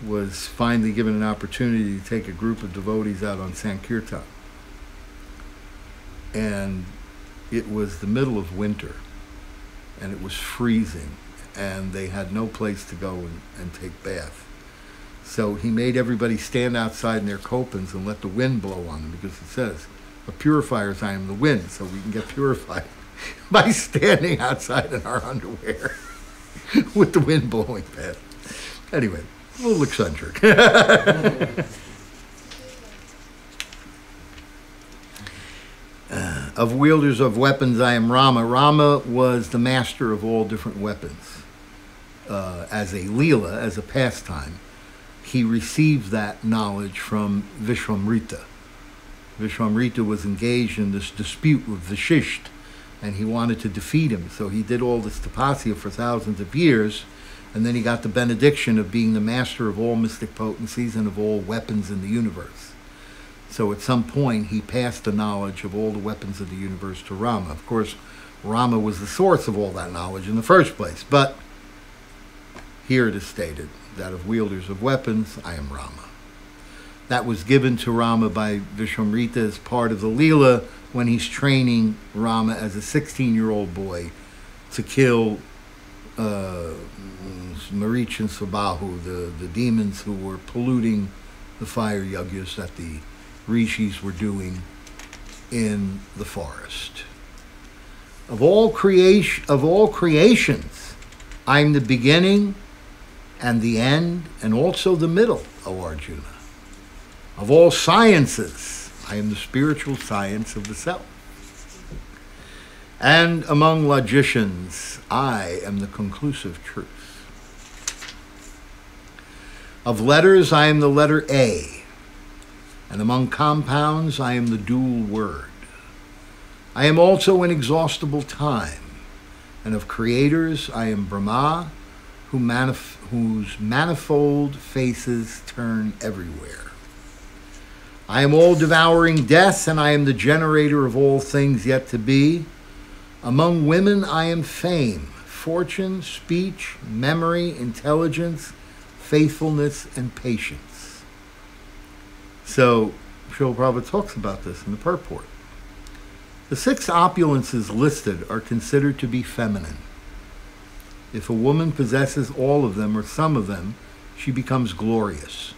was finally given an opportunity to take a group of devotees out on Sankirtan. And it was the middle of winter, and it was freezing, and they had no place to go and take bath. So he made everybody stand outside in their kopans and let the wind blow on them, because it says, "A purifiers I am the wind," so we can get purified by standing outside in our underwear with the wind blowing past. Anyway, a little eccentric. Of wielders of weapons I am Rama. Rama was the master of all different weapons. As a Leela, as a pastime, he received that knowledge from Vishwamrita. Vishwamrita was engaged in this dispute with Vashisht, and he wanted to defeat him. So he did all this tapasya for thousands of years, and then he got the benediction of being the master of all mystic potencies and of all weapons in the universe. So at some point, he passed the knowledge of all the weapons of the universe to Rama. Of course, Rama was the source of all that knowledge in the first place, but here it is stated that of wielders of weapons, I am Rama. That was given to Rama by Vishwamrita as part of the Leela when he's training Rama as a 16-year-old boy to kill Marich and Sabahu, the demons who were polluting the fire yajnas that the rishis were doing in the forest. Of all creations, I'm the beginning and the end, and also the middle, O Arjuna. Of all sciences, I am the spiritual science of the self. And among logicians, I am the conclusive truth. Of letters, I am the letter A. And among compounds, I am the dual word. I am also inexhaustible time. And of creators, I am Brahma, whose manifold faces turn everywhere. I am all-devouring death, and I am the generator of all things yet to be. Among women, I am fame, fortune, speech, memory, intelligence, faithfulness, and patience. So, Srila Prabhupada talks about this in the purport. The 6 opulences listed are considered to be feminine. If a woman possesses all of them or some of them, she becomes glorious.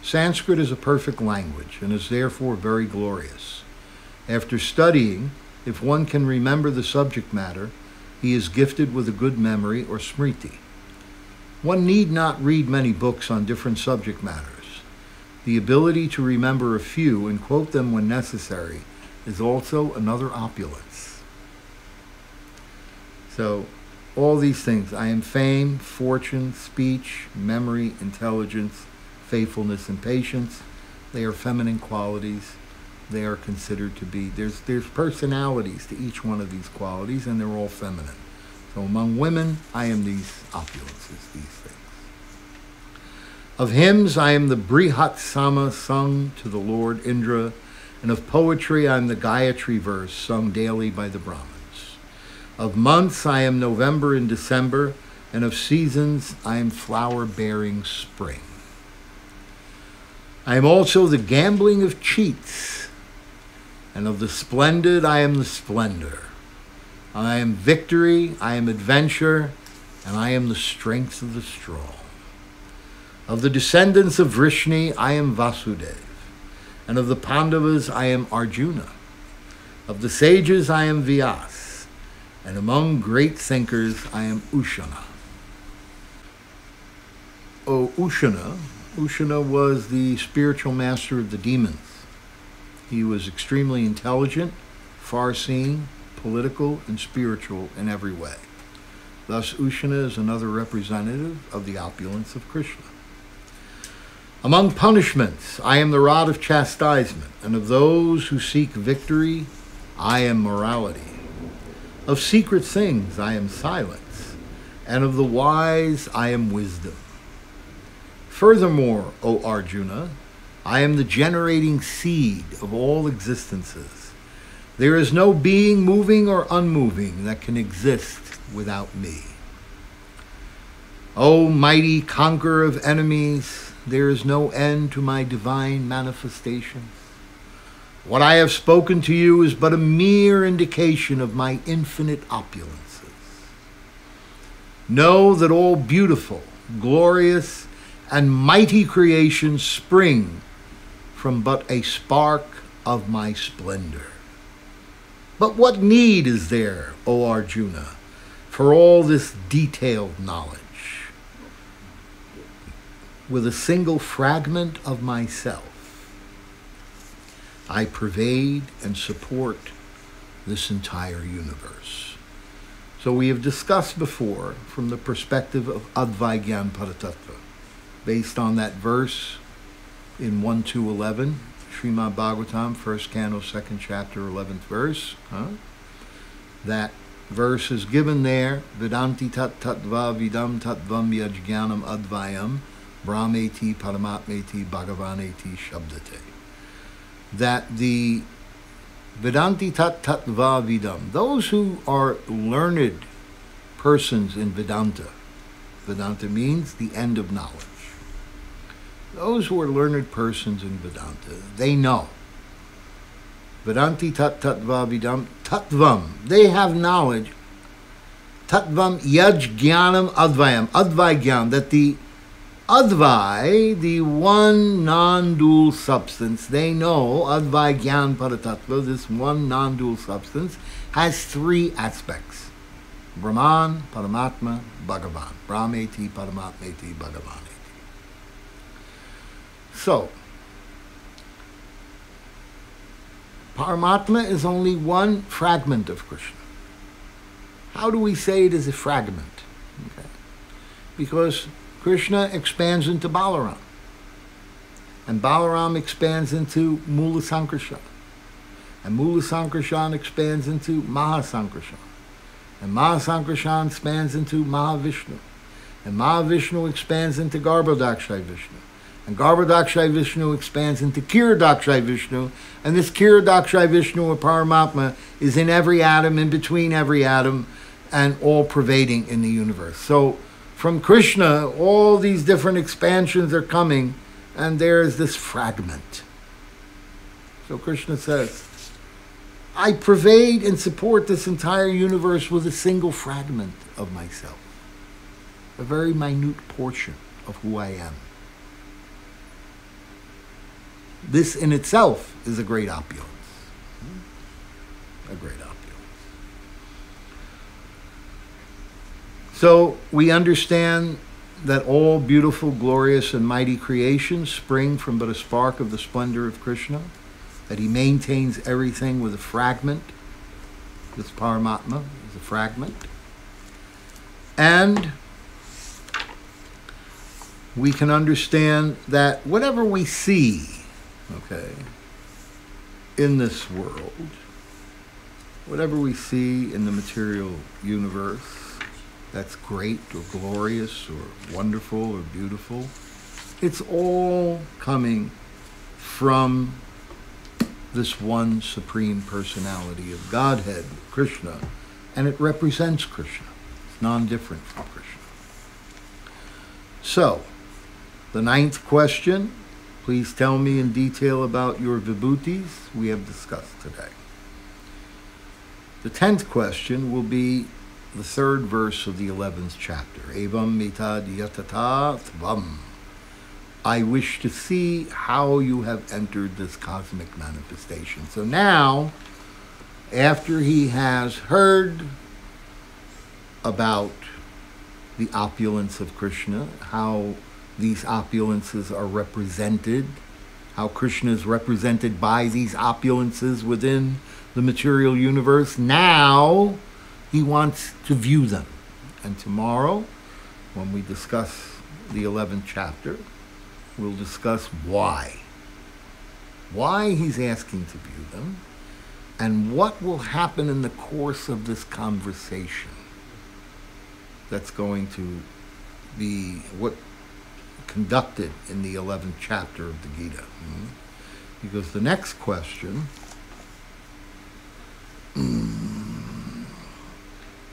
Sanskrit is a perfect language and is therefore very glorious. After studying, if one can remember the subject matter, he is gifted with a good memory or smriti. One need not read many books on different subject matters. The ability to remember a few and quote them when necessary is also another opulence. So, all these things, I am fame, fortune, speech, memory, intelligence, faithfulness, and patience, they are feminine qualities. They are considered to be, there's personalities to each one of these qualities, and they're all feminine. So among women, I am these opulences, these things. Of hymns, I am the Brihat Sama sung to the Lord Indra, and of poetry, I am the Gayatri verse sung daily by the Brahmins. Of months, I am November and December, and of seasons, I am flower-bearing spring. I am also the gambling of cheats, and of the splendid, I am the splendor. I am victory, I am adventure, and I am the strength of the strong. Of the descendants of Vrishni, I am Vasudeva, and of the Pandavas, I am Arjuna. Of the sages, I am Vyas, and among great thinkers, I am Ushana. Ushana was the spiritual master of the demons. He was extremely intelligent, far-seeing, political, and spiritual in every way. Thus, Ushana is another representative of the opulence of Krishna. Among punishments, I am the rod of chastisement, and of those who seek victory, I am morality. Of secret things I am silence, and of the wise I am wisdom. Furthermore, O Arjuna, I am the generating seed of all existences. There is no being moving or unmoving that can exist without me. O mighty conqueror of enemies, there is no end to my divine manifestations. What I have spoken to you is but a mere indication of my infinite opulences. Know that all beautiful, glorious, and mighty creations spring from but a spark of my splendor. But what need is there, O Arjuna, for all this detailed knowledge? With a single fragment of myself, I pervade and support this entire universe. So we have discussed before from the perspective of Advaigyan Paratattva, based on that verse in 1-11, Srimad Bhagavatam, 1st Canto, 2nd chapter, 11th verse. That verse is given there, Vedanti tat tattva vidam tattvam yajnanam advayam brahmeti paramatmeti bhagavaneti shabdate. That the Vedanti tat tattva vidam, those who are learned persons in Vedanta, Vedanta means the end of knowledge. Those who are learned persons in Vedanta, they know. Vedanti tat tattva vidam tattvam, they have knowledge. Tattvam yajnanam advayam, advaigyan, that the Advai, the one non-dual substance, they know, Advaigyan Paratattva, this one non-dual substance, has three aspects. Brahman, Paramatma, Bhagavan. Brahmeti, Paramatmeti, Bhagavaneti. So, Paramatma is only one fragment of Krishna. How do we say it is a fragment? Okay. Because Krishna expands into Balaram, and Balaram expands into Mula Sankarshan, and Mula Sankarshan expands into Mahasankarshan, and Mahasankarshan expands into Mahavishnu, and Mahavishnu expands into Garbhodakshay Vishnu, and Garbhodakshay Vishnu expands into Kiradakshay Vishnu, and this Kiradakshay Vishnu or Paramatma is in every atom, in between every atom, and all pervading in the universe. So from Krishna, all these different expansions are coming, and there is this fragment. So Krishna says, I pervade and support this entire universe with a single fragment of myself, a very minute portion of who I am. This in itself is a great opulence. A great opulence. So we understand that all beautiful, glorious, and mighty creations spring from but a spark of the splendor of Krishna, that he maintains everything with a fragment. This Paramatma is a fragment. And we can understand that whatever we see, okay, in this world, whatever we see in the material universe, that's great or glorious or wonderful or beautiful, it's all coming from this one supreme personality of Godhead, Krishna, and it represents Krishna. It's non-different from Krishna. So, the 9th question, please tell me in detail about your vibhutis we have discussed today. The 10th question will be the 3rd verse of the 11th chapter. Evam mitad yatata tvam. I wish to see how you have entered this cosmic manifestation. So now, after he has heard about the opulence of Krishna, how these opulences are represented, how Krishna is represented by these opulences within the material universe, now he wants to view them. And tomorrow, when we discuss the 11th chapter, we'll discuss why. Why he's asking to view them, And what will happen in the course of this conversation that's going to be conducted in the 11th chapter of the Gita? Because the next question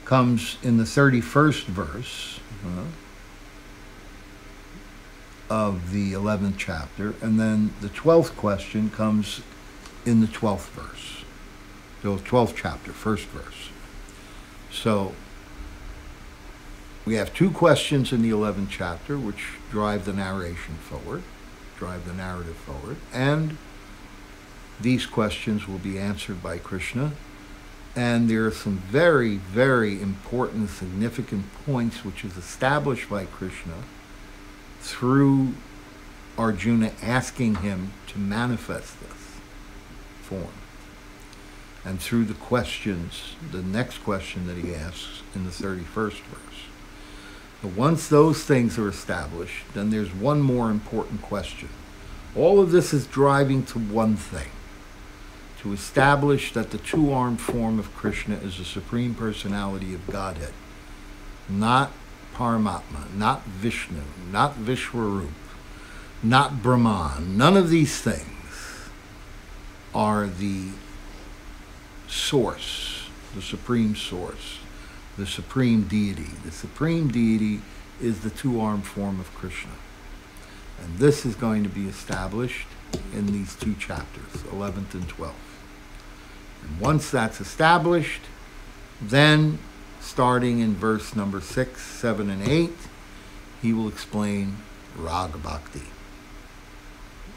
comes in the 31st verse of the 11th chapter, and then the 12th question comes in the 12th verse. So 12th chapter, first verse. So we have two questions in the 11th chapter which drive the narration forward, drive the narrative forward, and these questions will be answered by Krishna. And there are some very, very important, significant points which is established by Krishna through Arjuna asking him to manifest this form. And through the questions, the next question that he asks in the 31st verse. But once those things are established, then there's one more important question. All of this is driving to one thing: to establish that the two-armed form of Krishna is the Supreme Personality of Godhead, not Paramatma, not Vishnu, not Vishwarup, not Brahman. None of these things are the source, the supreme source, the supreme deity. The supreme deity is the two-armed form of Krishna. And this is going to be established in these two chapters, 11th and 12th. And once that's established, then starting in verse number 6, 7, and 8, he will explain Raga Bhakti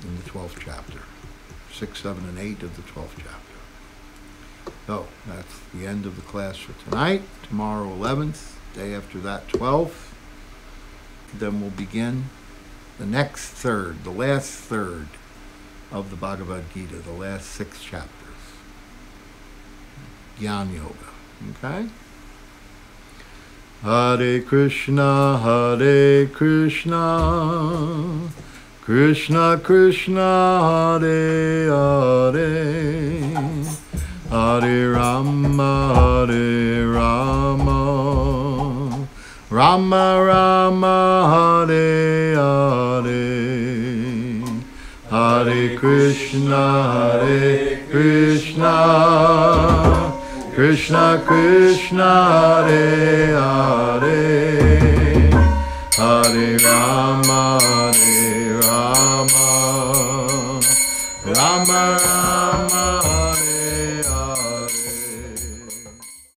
in the 12th chapter. 6, 7, and 8 of the 12th chapter. So that's the end of the class for tonight. Tomorrow 11th, day after that 12th. Then we'll begin the next third, the last third of the Bhagavad Gita, the last 6 chapters. Jnana Yoga. Okay? Hare Krishna, Krishna Krishna, Hare Hare, Hare Rama, Rama Rama, Hare Hare, Hare Krishna, Krishna Krishna, Hare Hare, Hare Rama, Rama Rama,